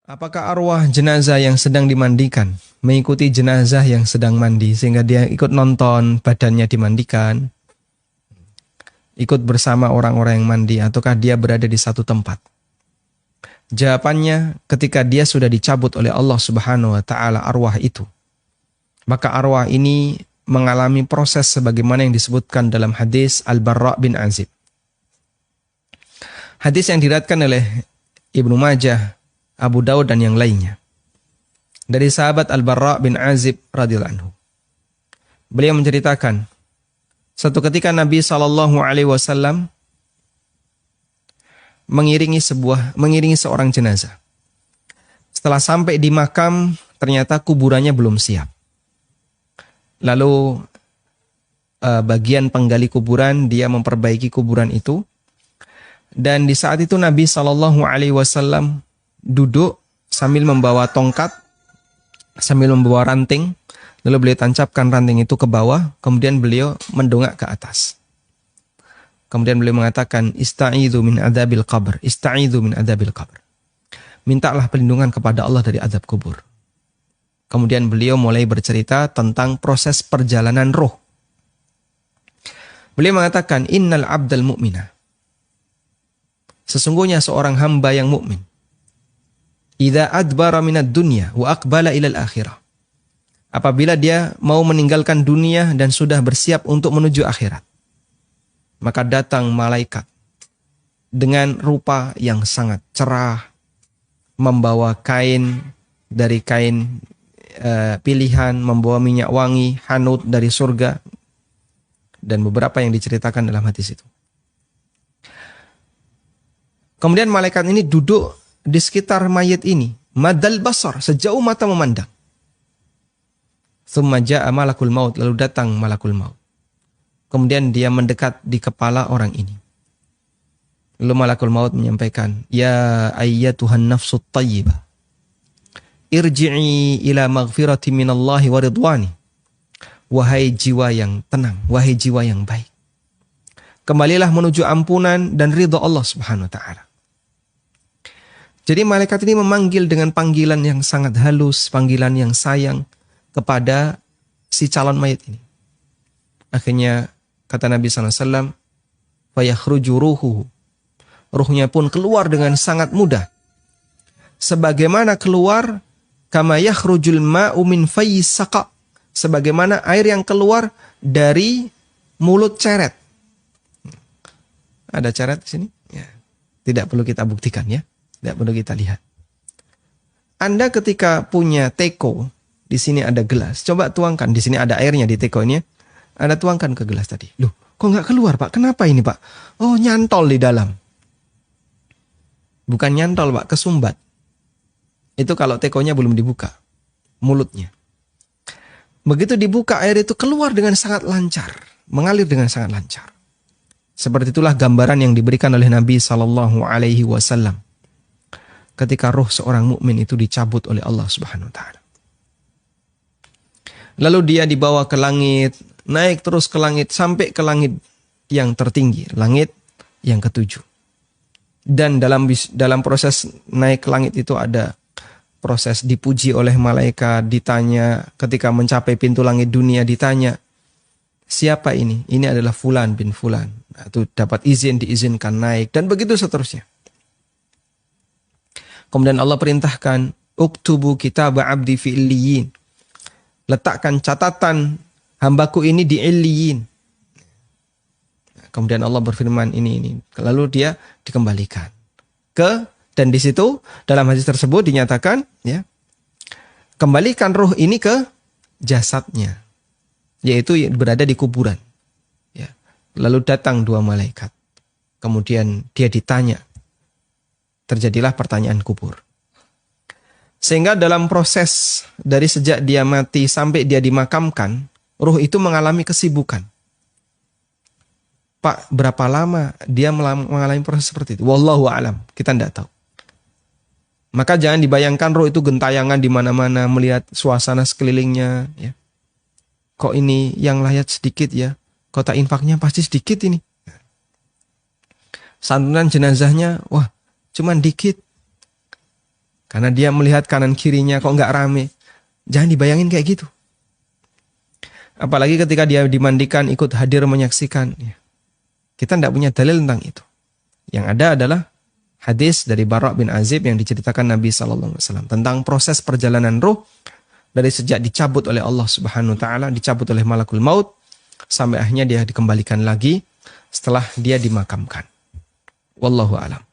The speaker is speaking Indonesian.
Apakah arwah jenazah yang sedang dimandikan mengikuti jenazah yang sedang mandi sehingga dia ikut nonton badannya dimandikan, ikut bersama orang-orang yang mandi, ataukah dia berada di satu tempat? Jawabannya, ketika dia sudah dicabut oleh Allah Subhanahu wa taala arwah itu, maka arwah ini mengalami proses sebagaimana yang disebutkan dalam hadis Al-Barra bin Azib. Hadis yang diriwayatkan oleh Ibnu Majah, Abu Daud dan yang lainnya. Dari sahabat Al-Barra bin Azib radhiyallahu anhu. Beliau menceritakan, satu ketika Nabi SAW mengiringi seorang jenazah. Setelah sampai di makam, ternyata kuburannya belum siap. Lalu bagian penggali kuburan, dia memperbaiki kuburan itu. Dan di saat itu Nabi SAW duduk sambil membawa tongkat, sambil membawa ranting, lalu beliau tancapkan ranting itu ke bawah, kemudian beliau mendongak ke atas. Kemudian beliau mengatakan, Ista'idhu min adzabil qabr, ista'idhu min adzabil qabr. Mintalah perlindungan kepada Allah dari azab kubur. Kemudian beliau mulai bercerita tentang proses perjalanan roh. Beliau mengatakan, Innal abdal mu'mina. Sesungguhnya seorang hamba yang mukmin, idza adbara minad dunya wa aqbala ilal akhirah. Apabila dia mau meninggalkan dunia dan sudah bersiap untuk menuju akhirat, maka datang malaikat dengan rupa yang sangat cerah, membawa kain dari kain pilihan, membawa minyak wangi, hanut dari surga, dan beberapa yang diceritakan dalam hadis itu. Kemudian malaikat ini duduk di sekitar mayit ini, madal basar, sejauh mata memandang. Tsumma ja'a malakul maut, lalu datang malakul maut. Kemudian dia mendekat di kepala orang ini. Lalu malakul maut menyampaikan, Ya ayyatuhan nafsut tayyibah, irji'i ila maghfirati minallahi wa ridwani. Wahai jiwa yang tenang, wahai jiwa yang baik, kembalilah menuju ampunan dan ridha Allah Subhanahu wa taala. Jadi malaikat ini memanggil dengan panggilan yang sangat halus, panggilan yang sayang kepada si calon mayit ini. Akhirnya kata Nabi SAW, fayakhruju ruhuhu. Ruhnya pun keluar dengan sangat mudah. Sebagaimana keluar, kama yakhrujul ma'u min fayyis saqa. Sebagaimana air yang keluar dari mulut ceret. Ada ceret di sini? Ya. Tidak perlu kita buktikan ya. Tidak perlu kita lihat. Anda ketika punya teko, di sini ada gelas. Coba tuangkan, di sini ada airnya di teko ini. Anda tuangkan ke gelas tadi. Loh, kok nggak keluar Pak? Kenapa ini Pak? Oh, nyantol di dalam. Bukan nyantol Pak, kesumbat. Itu kalau tekonya belum dibuka, mulutnya. Begitu dibuka, air itu keluar dengan sangat lancar. Mengalir dengan sangat lancar. Seperti itulah gambaran yang diberikan oleh Nabi SAW. Ketika roh seorang mukmin itu dicabut oleh Allah Subhanahu wa taala. Lalu dia dibawa ke langit, naik terus ke langit sampai ke langit yang tertinggi, langit yang ketujuh. Dan dalam proses naik ke langit itu ada proses dipuji oleh malaikat, ditanya ketika mencapai pintu langit dunia ditanya, siapa ini? Ini adalah fulan bin fulan. Itu dapat izin, diizinkan naik dan begitu seterusnya. Kemudian Allah perintahkan, uktubu kitaba abdi fi illiyin. Letakkan catatan hambaku ini di illiyin. Kemudian Allah berfirman ini. Lalu dia dikembalikan dan di situ dalam hadis tersebut dinyatakan ya, kembalikan roh ini ke jasadnya, yaitu berada di kuburan. Ya. Lalu datang dua malaikat. Kemudian dia ditanya. Terjadilah pertanyaan kubur. Sehingga dalam proses dari sejak dia mati sampai dia dimakamkan, ruh itu mengalami kesibukan. Pak, berapa lama dia mengalami proses seperti itu? Wallahu a'lam, kita tidak tahu. Maka jangan dibayangkan ruh itu gentayangan di mana-mana melihat suasana sekelilingnya. Ya. Kok ini yang layat sedikit ya? Kota infaknya pasti sedikit ini. Santunan jenazahnya, wah, cuman dikit. Karena dia melihat kanan kirinya kok nggak rame. Jangan dibayangin kayak gitu. Apalagi ketika dia dimandikan ikut hadir menyaksikan. Kita tidak punya dalil tentang itu. Yang ada adalah hadis dari Bara' bin Azib yang diceritakan Nabi SAW tentang proses perjalanan ruh dari sejak dicabut oleh Allah Subhanahu Wa Taala, dicabut oleh malakul maut, sampai akhirnya dia dikembalikan lagi setelah dia dimakamkan. Wallahu a'lam.